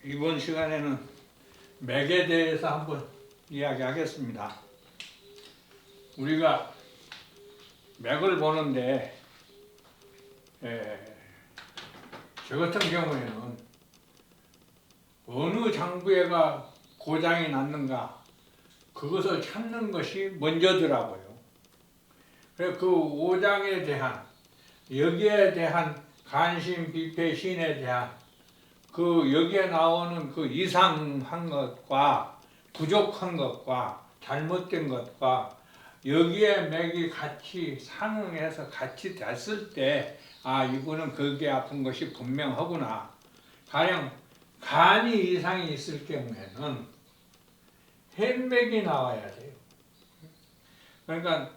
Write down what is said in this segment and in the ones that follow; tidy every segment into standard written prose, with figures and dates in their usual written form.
이번 시간에는 맥에 대해서 한번 이야기하겠습니다. 우리가 맥을 보는데 저 같은 경우에는 어느 장부에가 고장이 났는가 그것을 찾는 것이 먼저더라고요. 그래서 그 오장에 대한 여기에 대한 간신, 비패, 신에 대한 그 여기에 나오는 그 이상한 것과 부족한 것과 잘못된 것과 여기에 맥이 같이 상응해서 같이 됐을 때 이거는 거기에 아픈 것이 분명하구나. 가령 간이 이상이 있을 경우에는 햇맥이 나와야 돼요. 그러니까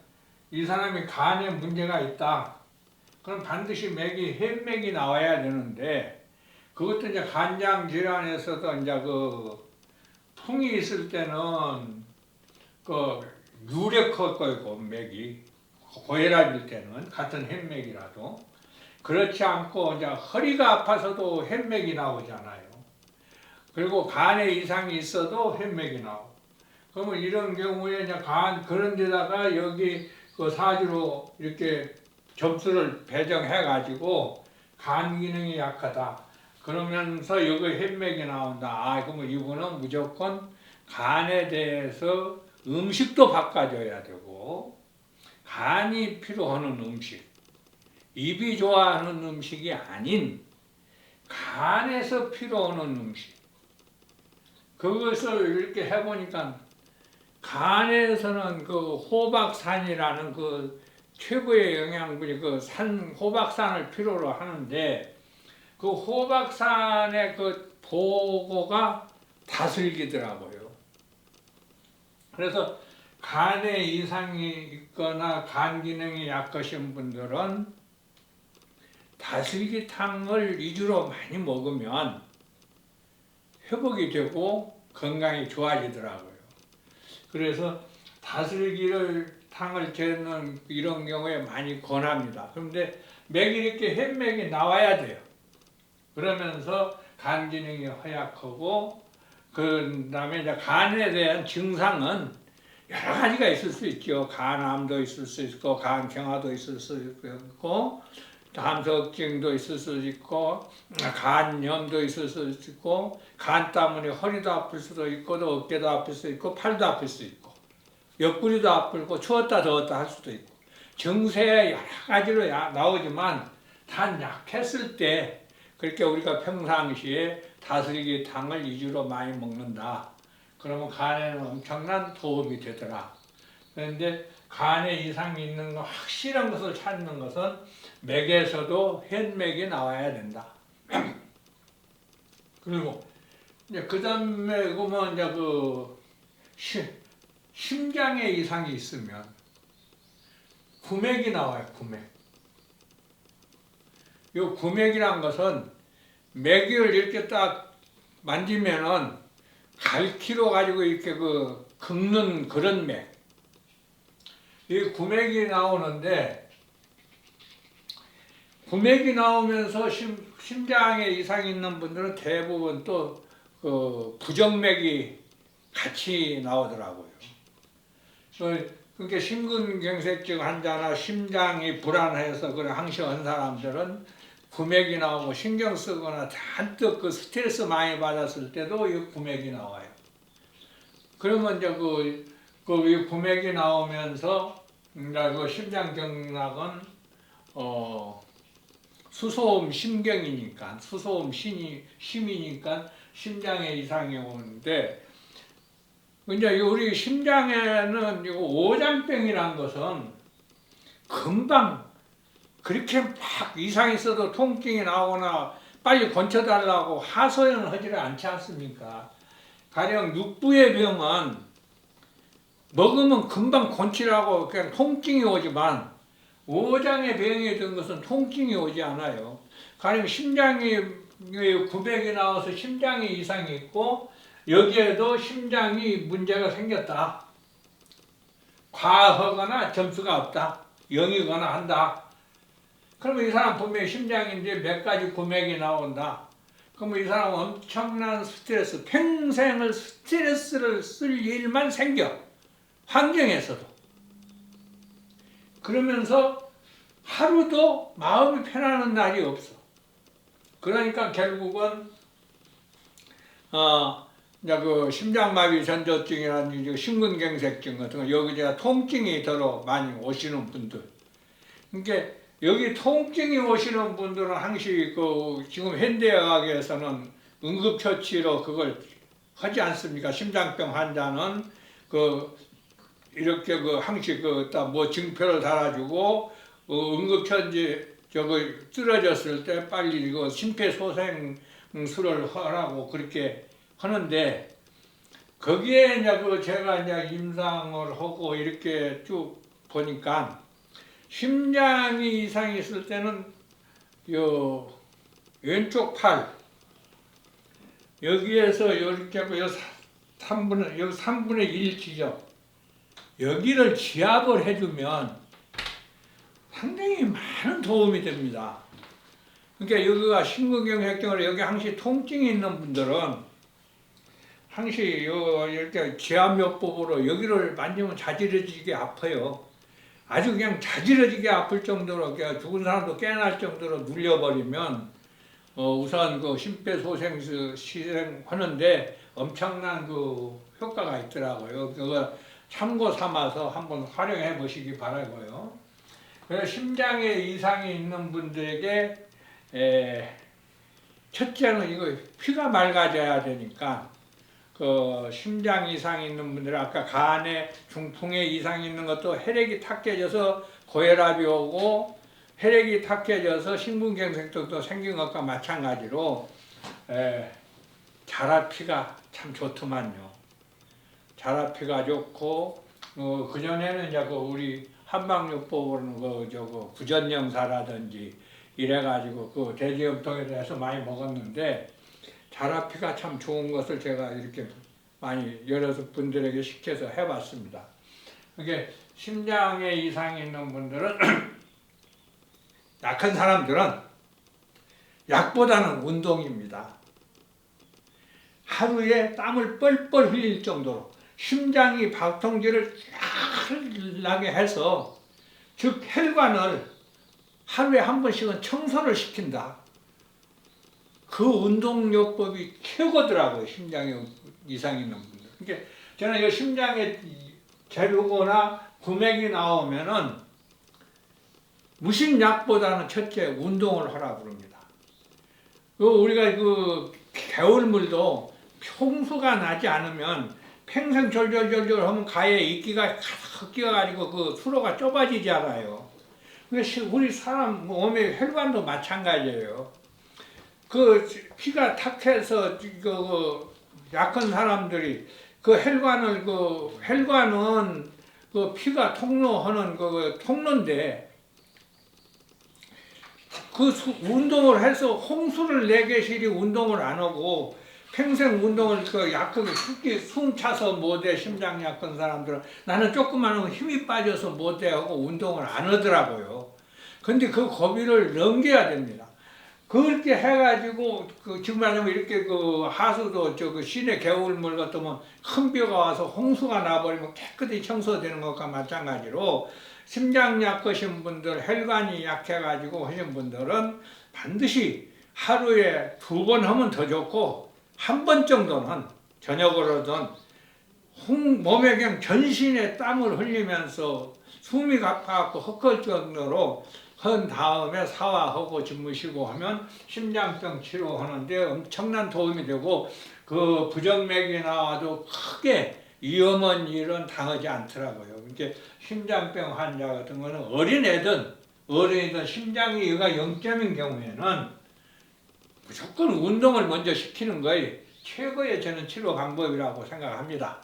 이 사람이 간에 문제가 있다. 그럼 반드시 맥이 햇맥이 나와야 되는데 그것도 이제 간장 질환에서도 이제 그 풍이 있을 때는 그 유력할 거고 맥이 고혈압일 때는 같은 햇맥이라도 그렇지 않고 이제 허리가 아파서도 햇맥이 나오잖아요. 그리고 간에 이상이 있어도 햇맥이 나오고. 그러면 이런 경우에 이제 간 그런 데다가 여기 그 사주로 이렇게 점수를 배정해 가지고 간 기능이 약하다. 그러면서 여기 햇맥이 나온다. 그러면 이분은 무조건 간에 대해서 음식도 바꿔줘야 되고 간이 필요하는 음식, 입이 좋아하는 음식이 아닌 간에서 필요하는 음식 그것을 이렇게 해보니까 간에서는 그 호박산이라는 그 최고의 영양분이 그 호박산을 필요로 하는데 그 호박산의 그 보고가 다슬기더라고요. 그래서 간에 이상이 있거나 간 기능이 약하신 분들은 다슬기탕을 위주로 많이 먹으면 회복이 되고 건강이 좋아지더라고요. 그래서 다슬기를 탕을 재는 이런 경우에 많이 권합니다. 그런데 맥이 이렇게 햇맥이 나와야 돼요. 그러면서 간 기능이 허약하고 그 다음에 이제 간에 대한 증상은 여러 가지가 있을 수 있죠. 간암도 있을 수 있고 간경화도 있을 수 있고 담석증도 있을 수 있고 간염도 있을 수 있고 간 때문에 허리도 아플 수도 있고 또 어깨도 아플 수 있고 팔도 아플 수 있고 옆구리도 아프고 추웠다 더웠다 할 수도 있고 증세 여러 가지로 나오지만 단 약했을 때 그렇게 우리가 평상시에 다슬기탕을 위주로 많이 먹는다. 그러면 간에는 엄청난 도움이 되더라. 그런데 간에 이상이 있는 거 확실한 것을 찾는 것은 맥에서도 햇맥이 나와야 된다. 그리고 이제 그 다음에 그러면 이제 그 심장에 이상이 있으면 구맥이 나와요. 구맥. 이 구맥이란 것은 맥을 이렇게 딱 만지면은 갈퀴로 가지고 이렇게 그 긁는 그런 맥. 이 구맥이 나오는데 구맥이 나오면서 심장에 이상이 있는 분들은 대부분 또 그 부정맥이 같이 나오더라고요. 그러니까 심근경색증 환자나 심장이 불안해서 그런 항시한 사람들은 구맥이 나오고 신경 쓰거나 잔뜩 그 스트레스 많이 받았을 때도 이 구맥이 나와요. 그러면 이제 이 구맥이 나오면서 그 심장경락은 수소음 심경이니까 수소음 심이니까 심장에 이상이 오는데 이제 우리 심장에는 오장병이란 것은 금방 그렇게 막 이상이 있어도 통증이 나오거나 빨리 건쳐달라고 하소연을 하지를 않지 않습니까? 가령 육부의 병은 먹으면 금방 건치라고 그냥 통증이 오지만 오장의 병이 든 것은 통증이 오지 않아요. 가령 심장이 구백이 나와서 심장에 이상이 있고 여기에도 심장이 문제가 생겼다. 과하거나 점수가 없다. 0이거나 한다. 그러면 이 사람 분명히 심장인데 몇 가지 구맥이 나온다. 그러면 이 사람은 엄청난 스트레스, 평생을 스트레스를 쓸 일만 생겨. 환경에서도. 그러면서 하루도 마음이 편안한 날이 없어. 그러니까 결국은 이제 그 심장마비 전조증이라든지 심근경색증 같은 거 여기저기 통증이 더러 많이 오시는 분들. 그러니까 여기 통증이 오시는 분들은 항시 그 지금 현대의학에서는 응급처치로 그걸 하지 않습니까? 심장병 환자는 그 이렇게 그 항시 그뭐 증표를 달아주고 응급처치 저거 쓰러졌을 때 빨리 이거 심폐소생술을 하라고 그렇게 하는데 거기에 이제 그 제가 이제 임상을 하고 이렇게 쭉 보니까 심장이 이상이 있을 때는 요 왼쪽 팔 여기에서 이렇게 하고 여기 3분의 1 지점 여기를 지압을 해주면 상당히 많은 도움이 됩니다. 그러니까 여기가 심근경색증으로 여기 항시 통증이 있는 분들은 항시 요 이렇게 지압요법으로 여기를 만지면 자지러지게 아파요. 아주 그냥 자지러지게 아플 정도로 그냥 죽은 사람도 깨어날 정도로 눌려버리면 우선 그 심폐소생 시행하는데 엄청난 그 효과가 있더라고요. 그거 참고 삼아서 한번 활용해 보시기 바라고요. 그래서 심장에 이상이 있는 분들에게 첫째는 이거 피가 맑아져야 되니까 그 심장 이상이 있는 분들은 아까 간에 중풍에 이상이 있는 것도 혈액이 탁해져서 고혈압이 오고 혈액이 탁해져서 심근경색도 생긴 것과 마찬가지로 자라피가 참 좋더만요. 자라피가 좋고 그전에는 이제 그 우리 한방요법으로는 그 구전영사라든지 이래가지고 그 대지염통에 대해서 많이 먹었는데 자라피가 참 좋은 것을 제가 이렇게 많이 여러 분들에게 시켜서 해봤습니다. 그게 심장에 이상이 있는 분들은 약한 사람들은 약보다는 운동입니다. 하루에 땀을 뻘뻘 흘릴 정도로 심장이 박통질을 잘 나게 해서 즉 혈관을 하루에 한 번씩은 청소를 시킨다. 그 운동요법이 최고더라고요. 심장에 이상이 있는 분들. 그러니까 저는 이 심장에 재르거나 구맥이 나오면은 무심약보다는 첫째 운동을 하라 그럽니다. 우리가 그 개울물도 홍수가 나지 않으면 평생 졸졸졸졸 하면 가에 이끼가 가득 끼어가지고 그 수로가 좁아지지 않아요. 우리 사람 몸의 혈관도 마찬가지예요. 그 피가 탁해서 그 약한 사람들이 그 혈관은 그 피가 통로하는 그 통로인데 그 운동을 해서 홍수를 내게시리 운동을 안 하고 평생 운동을 그 약하게 숨 차서 못해. 심장 약한 사람들은 나는 조금만 하면 힘이 빠져서 못해 하고 운동을 안 하더라고요. 근데 그 고비를 넘겨야 됩니다. 그렇게 해가지고 지금 말하면 이렇게 그 하수도 그 시내 개울물 같으면 큰 비가 와서 홍수가 나버리면 깨끗이 청소되는 것과 마찬가지로 심장 약하신 분들, 혈관이 약해가지고 하신 분들은 반드시 하루에 2번 하면 더 좋고 1번 정도는 저녁으로든 몸에 그냥 전신에 땀을 흘리면서 숨이 가파갖고 헛걸 정도로 한 다음에 사화하고 주무시고 하면 심장병 치료하는데 엄청난 도움이 되고 그 부정맥이 나와도 크게 위험한 일은 당하지 않더라고요. 그러니까 심장병 환자 같은 거는 어린이든 심장이 0점인 경우에는 무조건 운동을 먼저 시키는 것이 최고의 저는 치료 방법이라고 생각합니다.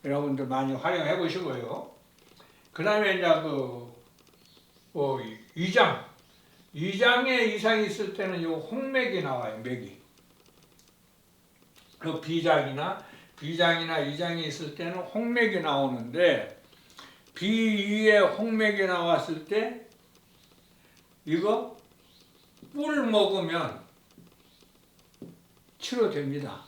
여러분들 많이 활용해 보시고요. 그 다음에 이제 위장에 이상이 있을 때는 요 홍맥이 나와요. 맥이. 그 비장이나 위장이 있을 때는 홍맥이 나오는데 비위에 홍맥이 나왔을 때 이거 꿀 먹으면 치료됩니다.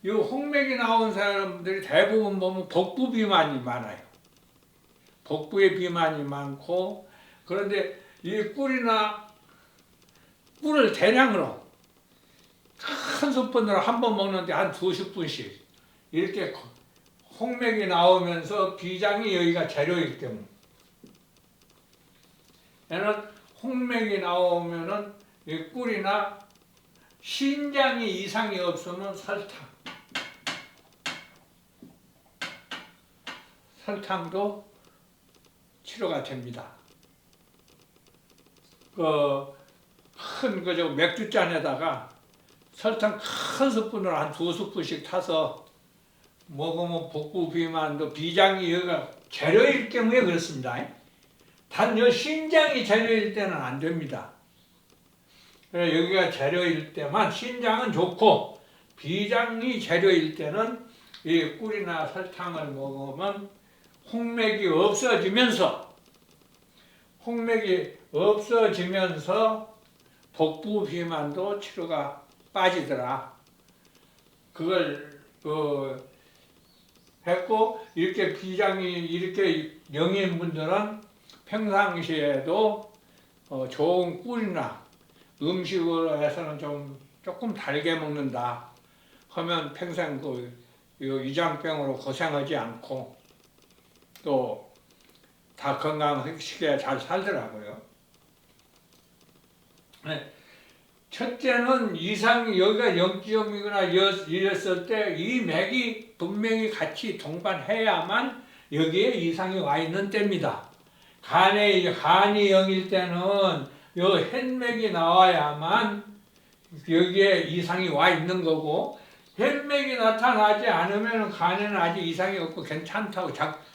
이 홍맥이 나온 사람들이 대부분 보면 복부 비만이 많아요. 복부에 비만이 많고, 그런데 이 꿀을 대량으로 큰 스푼으로 한 번 먹는데 한 2스푼씩 이렇게 홍맥이 나오면서 비장이 여기가 재료이기 때문에, 얘는 홍맥이 나오면은 이 꿀이나 신장이 이상이 없으면 설탕도 치료가 됩니다. 큰 맥주잔에다가 설탕 큰 스푼으로 한 2스푼씩 타서 먹으면 복부 비만도 비장이 여기가 재료일 경우에 그렇습니다. 단 신장이 재료일 때는 안 됩니다. 그래서 여기가 재료일 때만 신장은 좋고, 비장이 재료일 때는 이 꿀이나 설탕을 먹으면 홍맥이 없어지면서 복부 비만도 치료가 빠지더라. 그걸 했고, 이렇게 비장이 이렇게 영인 분들은 평상시에도 좋은 꿀이나 음식으로 해서는 조금 달게 먹는다 하면 평생 위장병으로 고생하지 않고 또 다 건강하게 잘 살더라고요. 네. 첫째는 이상이 여기가 0.0이거나 이랬을 때 이 맥이 분명히 같이 동반해야만 여기에 이상이 와 있는 때입니다. 간이 0일 때는 요 혈맥이 나와야만 여기에 이상이 와 있는 거고, 혈맥이 나타나지 않으면 간에는 아직 이상이 없고 괜찮다고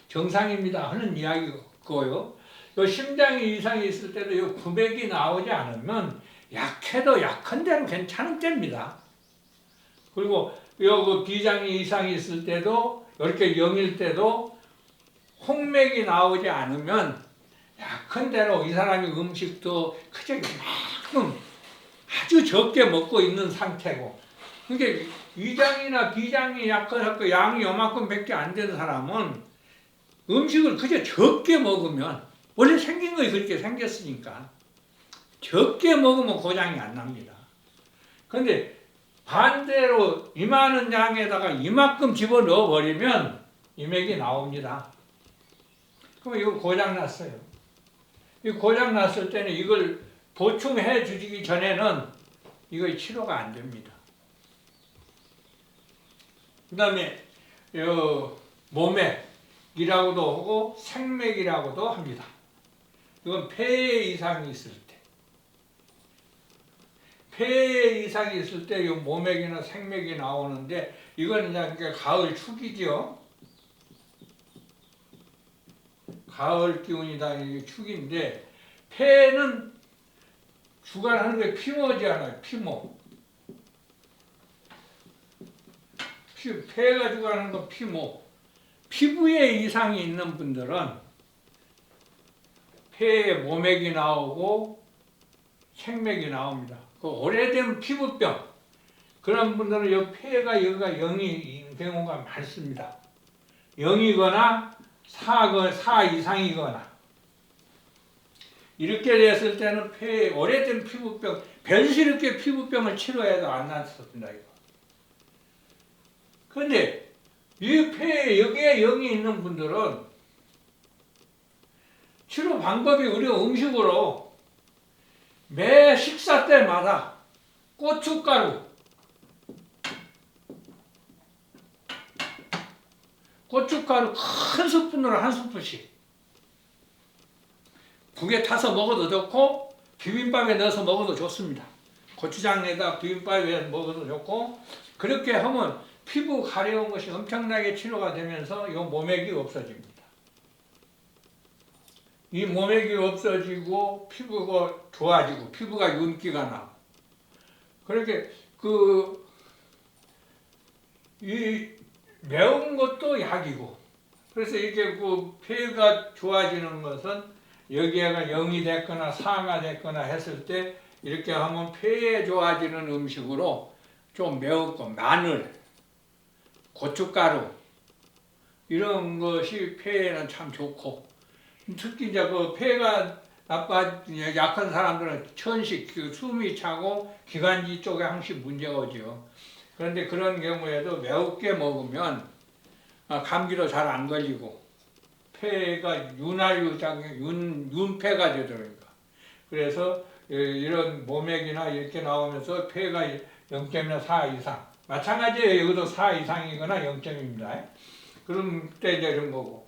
정상입니다 하는 이야기고요. 요 심장에 이상이 있을 때도 요 구맥이 나오지 않으면 약해도 약한 대로 괜찮은 때입니다. 그리고 요 비장이 이상이 있을 때도 이렇게 0일 때도 홍맥이 나오지 않으면 약한 대로 이 사람이 음식도 그저 이만큼 아주 적게 먹고 있는 상태고, 그러니까 위장이나 비장이 약하고 양이 요만큼밖에 안 되는 사람은 음식을 그저 적게 먹으면, 원래 생긴 것이 그렇게 생겼으니까 적게 먹으면 고장이 안 납니다. 그런데 반대로 이만한 양에다가 이만큼 집어넣어 버리면 이맥이 나옵니다. 그럼 이거 고장 났어요. 이 고장 났을 때는 이걸 보충해 주기 전에는 이거 치료가 안 됩니다. 그 다음에 모맥이라고도 하고 생맥이라고도 합니다. 이건 폐에 이상이 있을 때, 폐에 이상이 있을 때 이 모맥이나 생맥이 나오는데, 이건 그냥 가을 축이죠. 가을 기운이다, 이게 축인데, 폐는 주관하는 게 피모잖아요. 폐가 주관하는 건 피모. 피부에 이상이 있는 분들은 폐에 모맥이 나오고 생맥이 나옵니다. 그 오래된 피부병, 그런 분들은 이 폐가 여기가 0인 경우가 많습니다. 0이거나 4 이상이거나 이렇게 됐을 때는 폐에 오래된 피부병, 별스럽게 피부병을 치료해도 안 낫습니다. 그런데 이 폐에 여기에 0이 있는 분들은 치료 방법이 우리가 음식으로 매 식사 때마다 고춧가루 큰 스푼으로 한 스푼씩 국에 타서 먹어도 좋고 비빔밥에 넣어서 먹어도 좋습니다. 고추장에다 비빔밥에 먹어도 좋고, 그렇게 하면 피부 가려운 것이 엄청나게 치료가 되면서 이 모맥이 없어집니다. 이 모맥이 없어지고 피부가 좋아지고 피부가 윤기가 나고, 그렇게 이 매운 것도 약이고, 그래서 이렇게 폐가 좋아지는 것은 여기가 0이 됐거나 4가 됐거나 했을 때 이렇게 하면 폐에 좋아지는 음식으로 좀 매웠고 마늘, 고춧가루 이런 것이 폐에는 참 좋고 특히 이제 그 폐가 약한 사람들은 천식, 그 숨이 차고 기관지 쪽에 항상 문제가 오죠. 그런데 그런 경우에도 매우게 먹으면 감기도 잘 안 걸리고 폐가 윤폐가 되더라고요. 그래서 이런 모맥이나 이렇게 나오면서 폐가 0.이나 4 이상 마찬가지예요. 여기도 4 이상이거나 0점입니다. 그럼 그때 이제 이런 거고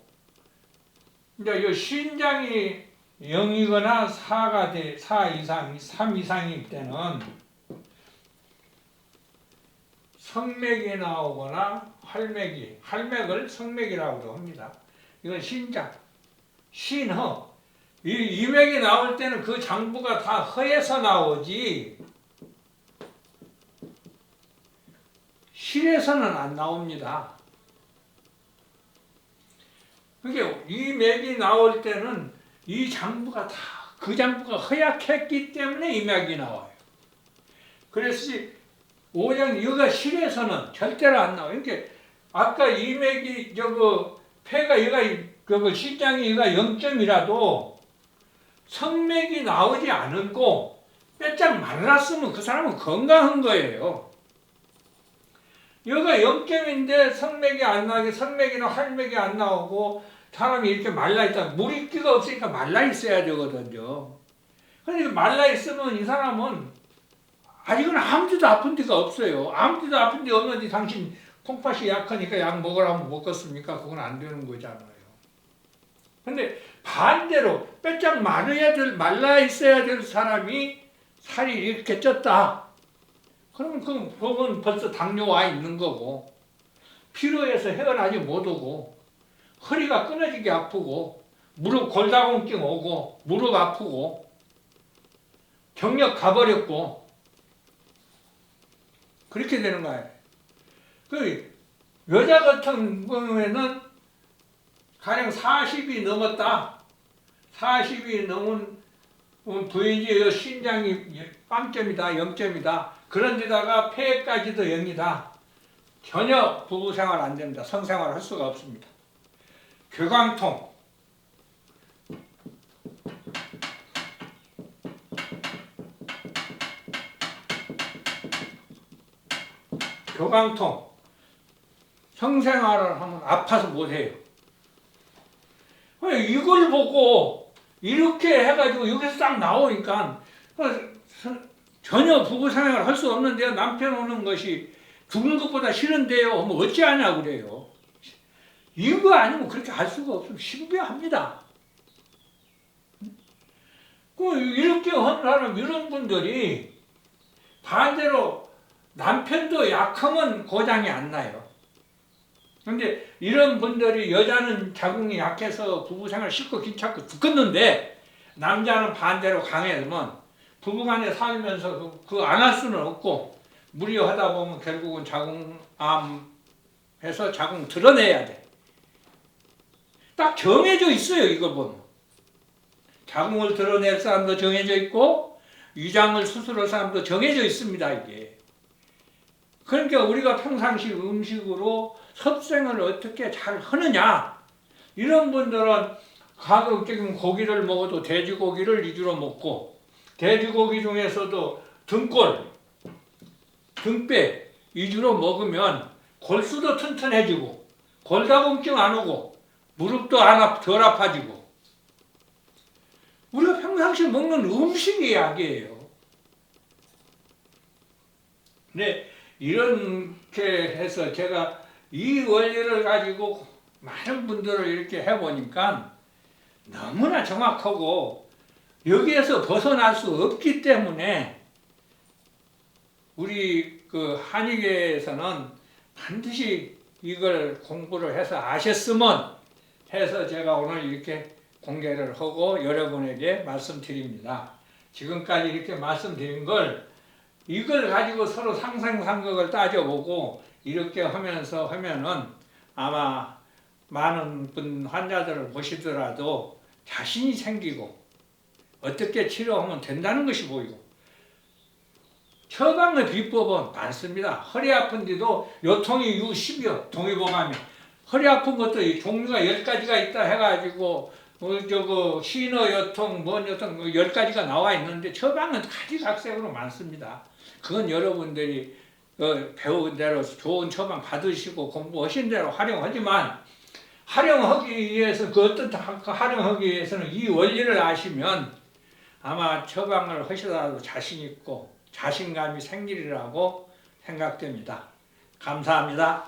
이제 이 신장이 0이거나 4 이상, 3 이상일 때는 성맥이 나오거나 할맥을 성맥이라고도 합니다. 이건 신장, 신허. 이 맥이 나올 때는 그 장부가 다 허에서 나오지 실에서는 안 나옵니다. 그러니까 이 맥이 나올 때는 이 장부가 다 그 장부가 허약했기 때문에 이 맥이 나와요. 그래서 오장 여기가 실에서는 절대로 안 나와요. 그러니까 아까 이 맥이 폐가 여기가 신장이 여기가 0점이라도 성맥이 나오지 않고 빼짝 말랐으면 그 사람은 건강한 거예요. 여기가 0점인데 성맥이 안 나게 성맥이나 할맥이 안 나오고 사람이 이렇게 말라있다. 물기가 없으니까 말라있어야 되거든요. 그러니까 말라있으면 이 사람은 아직은 아무 데도 아픈 데가 없어요. 아무 데도 아픈 데 없는데 당신 콩팥이 약하니까 약 먹으라면 먹겠습니까? 그건 안 되는 거잖아요. 근데 반대로 빼짝 말라 있어야 될 사람이 살이 이렇게 쪘다. 그러면 그건 벌써 당뇨 와 있는 거고 피로해서 헤어나지 못하고 허리가 끊어지게 아프고 무릎 골다공증 오고 무릎 아프고 경력 가버렸고 그렇게 되는 거예요. 그 여자 같은 경우에는 가령 40이 넘었다. 40이 넘은 부인이 신장이 빵점이다, 0점이다. 그런데다가 폐까지도 0이다. 전혀 부부생활 안 됩니다. 성생활 할 수가 없습니다. 교감통. 교감통. 성생활을 하면 아파서 못해요. 이걸 보고 이렇게 해가지고 여기서 딱 나오니까 전혀 부부생활을 할 수 없는데요. 남편 오는 것이 죽는 것보다 싫은데요. 뭐 어찌하냐 그래요. 이거 아니면 그렇게 할 수가 없어요. 신비합니다. 이렇게 하는 이런 분들이 반대로 남편도 약하면 고장이 안 나요. 근데 이런 분들이 여자는 자궁이 약해서 부부생활 싫고 귀찮고 죽겠는데 남자는 반대로 강해지면 부부간에 살면서 안 할 수는 없고 무리하다 보면 결국은 자궁암 해서 자궁 드러내야 돼. 딱 정해져 있어요. 이걸 보면. 자궁을 드러낼 사람도 정해져 있고 위장을 수술할 사람도 정해져 있습니다. 이게. 그러니까 우리가 평상시 음식으로 섭생을 어떻게 잘 하느냐 이런 분들은 가급적이면 고기를 먹어도 돼지고기를 위주로 먹고 돼지고기 중에서도 등골, 등뼈 위주로 먹으면 골수도 튼튼해지고 골다공증 안 오고 무릎도 덜 아파지고 우리가 평상시 먹는 음식이 약이에요. 네. 이렇게 해서 제가 이 원리를 가지고 많은 분들을 이렇게 해보니까 너무나 정확하고 여기에서 벗어날 수 없기 때문에 우리 한의계에서는 반드시 이걸 공부를 해서 아셨으면 해서 제가 오늘 이렇게 공개를 하고 여러분에게 말씀드립니다. 지금까지 이렇게 말씀드린 이걸 가지고 서로 상상상극을 따져보고 이렇게 하면은 아마 많은 환자들을 보시더라도 자신이 생기고 어떻게 치료하면 된다는 것이 보이고 처방의 비법은 많습니다. 허리 아픈 데도 요통이 유10여 동의보감이 허리 아픈 것도 이 종류가 10가지가 있다 해가지고 저거 신어 요통, 뭔 요통 10가지가 나와 있는데 처방은 가지각색으로 많습니다. 그건 여러분들이 배운 대로 좋은 처방 받으시고 공부하신 대로 활용하지만 활용하기 위해서 그 어떤 활용하기 위해서는 이 원리를 아시면 아마 처방을 하시더라도 자신 있고 자신감이 생기리라고 생각됩니다. 감사합니다.